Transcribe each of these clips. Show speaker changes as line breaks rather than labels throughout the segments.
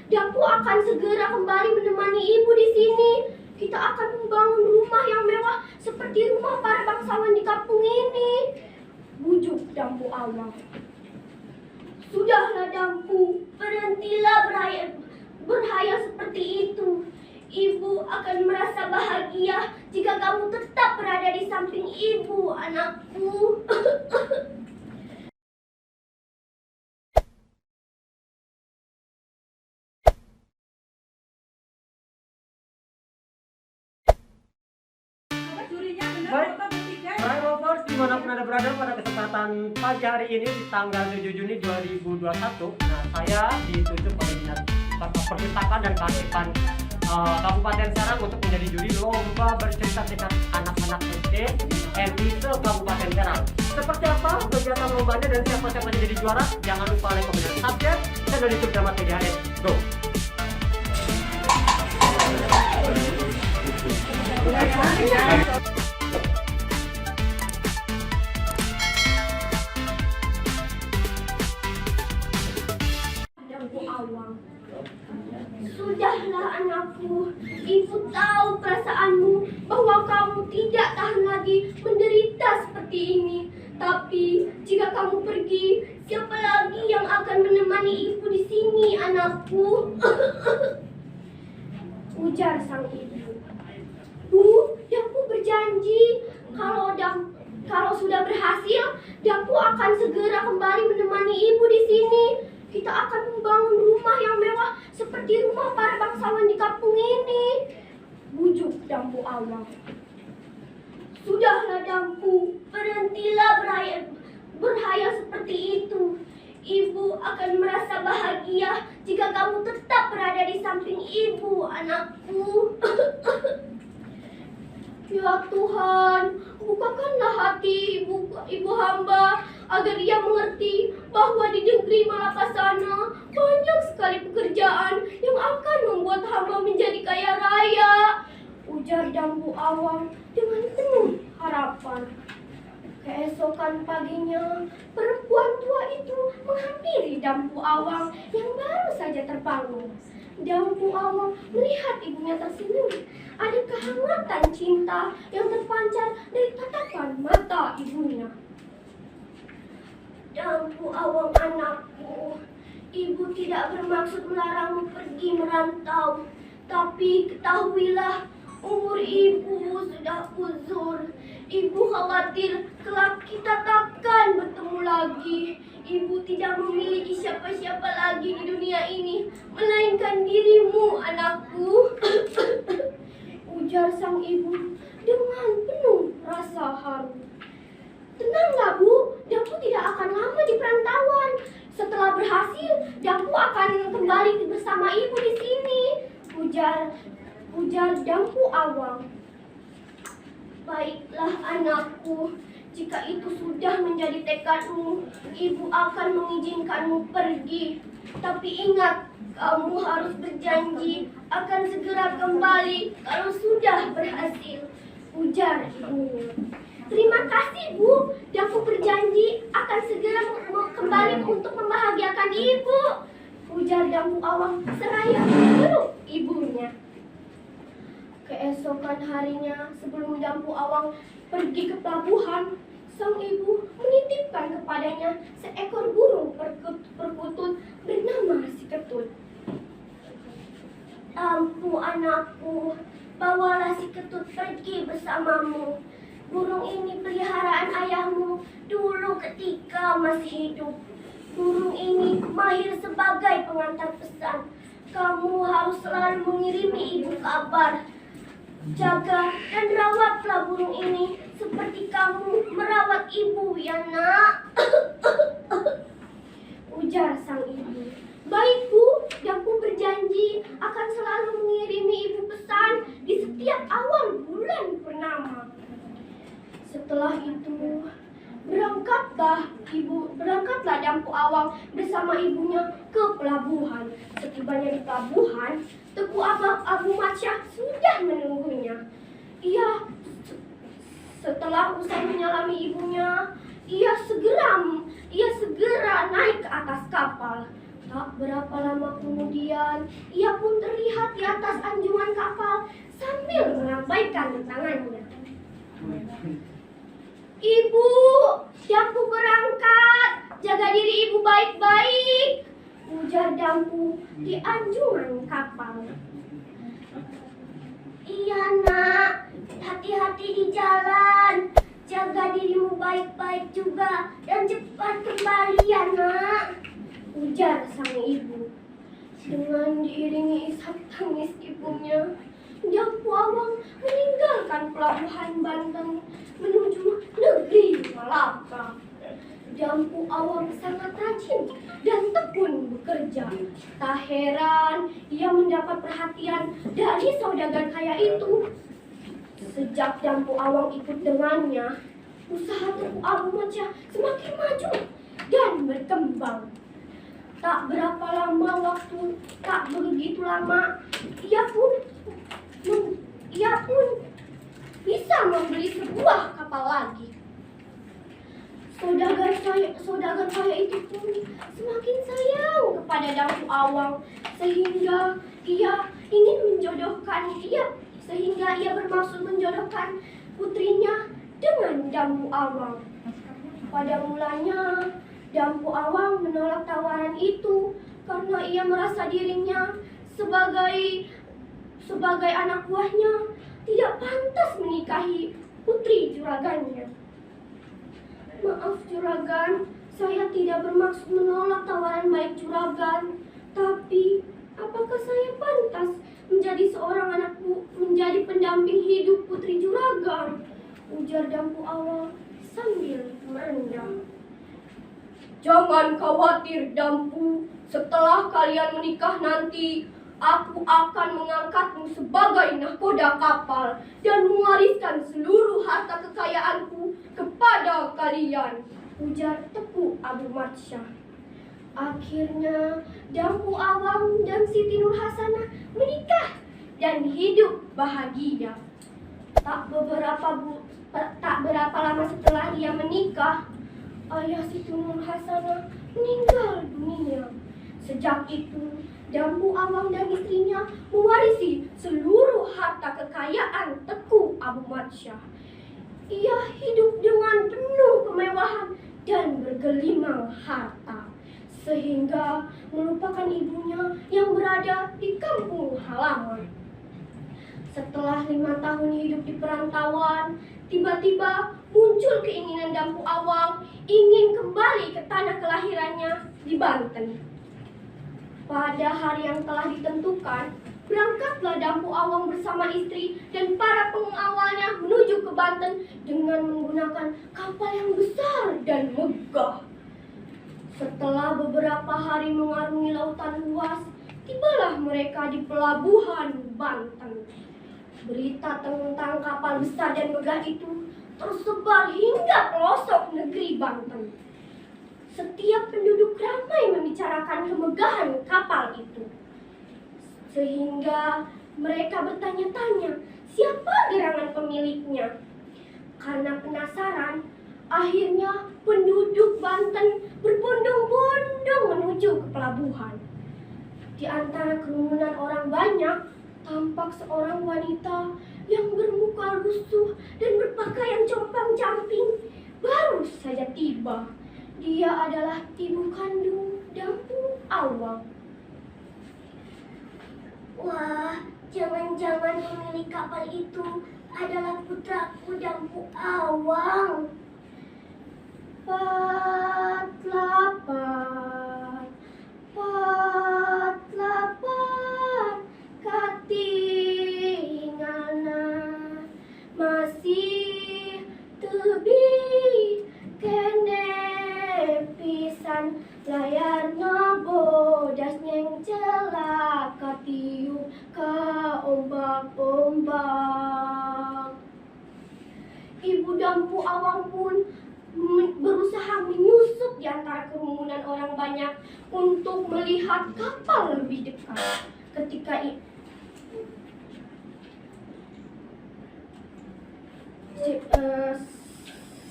Dampu akan segera kembali menemani ibu di sini. Kita akan membangun rumah yang mewah seperti rumah para bangsawan di kampung ini. Bujuk Dampu Awang. Sudahlah Dampu, berhentilah berhayal seperti itu. Ibu akan merasa bahagia jika kamu tetap berada di samping ibu, anakku.
Baik lovers, dimanapun Anda berada pada kesempatan pagi hari ini di tanggal 7 Juni 2021. Nah, saya ditunjuk oleh Dinas Perpustakaan dan Kearifan Kabupaten Serang untuk menjadi juri lomba bercerita tingkat anak-anak SD MI Kabupaten Serang. Seperti apa kegiatan lombanya dan siapa-siapa yang jadi juara? Jangan lupa like, komen, dan subscribe channel YouTube Drama TDHS. Go!
Dampu Awang. Sudahlah anakku, ibu tahu perasaanmu bahwa kamu tidak tahan lagi menderita seperti ini. Tapi jika kamu pergi, siapa lagi yang akan menemani ibu di sini, anakku? Ujar sang ibu. Bu, Dampu berjanji kalau sudah berhasil, Dampu akan segera kembali menemani ibu di sini. Kita akan membangun rumah yang mewah seperti rumah para bangsawan di kampung ini. Bujuk Dampu Awang. Sudahlah Dampu, berhentilah berhayal seperti itu. Ibu akan merasa bahagia jika kamu tetap berada di samping ibu, anakku. Ya Tuhan, bukakanlah hati ibu hamba agar ia mengerti bahwa di negeri Malakasana banyak sekali pekerjaan yang akan membuat hamba menjadi kaya raya. Ujar Dampu Awang dengan penuh harapan. Keesokan paginya, perempuan tua itu menghampiri Dampu Awang yang baru saja terbangun. Dampu Awang melihat ibunya tersenyum. Ada kehangatan cinta yang terpancar dari tatapan mata ibunya. Dampu Awang anakku, ibu tidak bermaksud melarangmu pergi merantau. Tapi ketahuilah, umur ibu sudah uzur. Ibu khawatir kelak kita takkan bertemu lagi. Ibu tidak memiliki siapa-siapa lagi di dunia ini, melainkan dirimu, anakku. Ujar sang ibu dengan penuh rasa haru. Tenanglah Bu, Dampu tidak akan lama di perantauan. Setelah berhasil, Dampu akan kembali bersama ibu di sini. Ujar Dampu Awang. Baiklah anakku, jika itu sudah menjadi tekadmu, ibu akan mengizinkanmu pergi. Tapi ingat, kamu harus berjanji akan segera kembali kalau sudah berhasil. Ujar ibunya. Terima kasih Bu, Dampu berjanji akan segera kembali untuk membahagiakan ibu. Ujar Dampu Awang seraya memeluk ibunya. Keesokan harinya, sebelum Dampu Awang pergi ke pelabuhan, sang ibu menitipkan kepadanya seekor burung perkutut bernama si Ketut. Dampu anakku, bawalah si Ketut pergi bersamamu. Burung ini peliharaan ayahmu dulu ketika masih hidup. Burung ini mahir sebagai pengantar pesan. Kamu harus selalu mengirimi ibu kabar. Jaga dan rawatlah burung ini seperti kamu merawat ibu, ya nak. Ujar sang ibu. Baik Bu, Dampu berjanji akan selalu mengirimi ibu pesan di setiap awal bulan purnama. Setelah itu, berangkatlah Dampu Awang bersama ibunya ke pelabuhan. Setibanya di pelabuhan, Teku Abu Masyah sudah menunggunya. Setelah usai menyalami ibunya, ia segera naik ke atas kapal. Tak berapa lama kemudian, ia pun terlihat di atas anjungan kapal sambil melambaikan tangannya. Ibu, Dampu berangkat. Jaga diri ibu baik-baik, ujar Dampu di anjungan kapal. Iya nak, hati-hati di jalan. Jaga dirimu baik-baik juga dan cepat kembali ya nak, ujar sang ibu. Dengan diiringi isak tangis ibunya, Dampu Awang meninggalkan pelabuhan Banten menuju negeri Malaka. Dampu Awang sangat rajin dan tekun bekerja. Tak heran ia mendapat perhatian dari saudagar kaya itu. Sejak Dampu Awang ikut dengannya, usaha Tepu Abu Macia semakin maju dan berkembang. Tak berapa lama waktu, tak begitu lama, ia pun bisa membeli sebuah kapal lagi. Saudagar kaya itu pun semakin sayang kepada Dampu Awang sehingga ia bermaksud menjodohkan putrinya dengan Dampu Awang. Pada mulanya Dampu Awang menolak tawaran itu karena ia merasa dirinya sebagai anak buahnya tidak pantas menikahi putri juragannya. Maaf juragan, saya tidak bermaksud menolak tawaran baik juragan. Tapi, apakah saya pantas menjadi menjadi pendamping hidup putri juragan? Ujar Dampu Awang sambil merendah. Jangan khawatir Dampu, setelah kalian menikah nanti, aku akan mengangkatmu sebagai nahkoda kapal dan mewariskan seluruh harta kekayaanku kepada kalian, ujar Tepu Abu Macia. Akhirnya Dampu Awang dan Siti Nurhasanah menikah dan hidup bahagia. Tak berapa lama setelah ia menikah, ayah Siti Nurhasanah meninggal dunia. Sejak itu, Dampu Awang dan istrinya mewarisi seluruh harta kekayaan Teku Abu Macia. Ia hidup dengan penuh kemewahan dan bergelimang harta, sehingga melupakan ibunya yang berada di kampung halaman. Setelah 5 tahun hidup di perantauan, tiba-tiba muncul keinginan Dampu Awang ingin kembali ke tanah kelahirannya di Banten. Pada hari yang telah ditentukan, berangkatlah Dampu Awang bersama istri dan para pengawalnya menuju ke Banten dengan menggunakan kapal yang besar dan megah. Setelah beberapa hari mengarungi lautan luas, tibalah mereka di pelabuhan Banten. Berita tentang kapal besar dan megah itu tersebar hingga pelosok negeri Banten. Setiap penduduk ramai membicarakan kemegahan kapal itu, sehingga mereka bertanya-tanya siapa gerangan pemiliknya. Karena penasaran, akhirnya penduduk Banten berbondong-bondong menuju ke pelabuhan. Di antara kerumunan orang banyak, tampak seorang wanita yang bermuka lusuh dan berpakaian compang-camping baru saja tiba. Dia adalah ibu kandung Dampu Awang. Wah, jangan-jangan pemilik kapal itu adalah putraku Dampu Awang. Patlapat, katingalna masih tebi kene pisan layarna bodas nyeng celaka tiup ka ombak-ombak. Ibu Dampu Awang pun berusaha menyusup di antara kerumunan orang banyak untuk melihat kapal lebih dekat.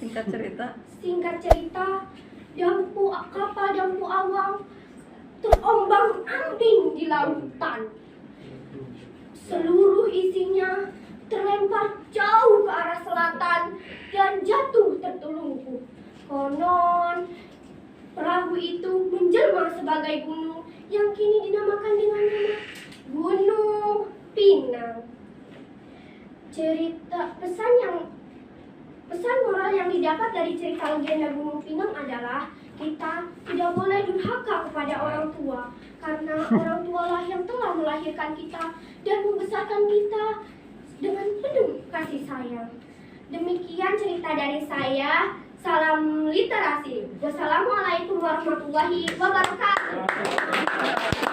Singkat cerita,
kapal Dampu Awang terombang-ambing di lautan. Seluruh isinya terlempar jauh ke arah selatan dan jatuh tertelungkup. Konon, perahu itu menjelma sebagai gunung yang kini dinamakan dengan nama Gunung Pinang. Pesan moral yang didapat dari cerita legenda Gunung Pinang adalah kita tidak boleh durhaka kepada orang tua, karena orang tualah yang telah melahirkan kita dan membesarkan kita dengan penuh kasih sayang. Demikian cerita dari saya. Salam literasi. Wassalamualaikum warahmatullahi wabarakatuh.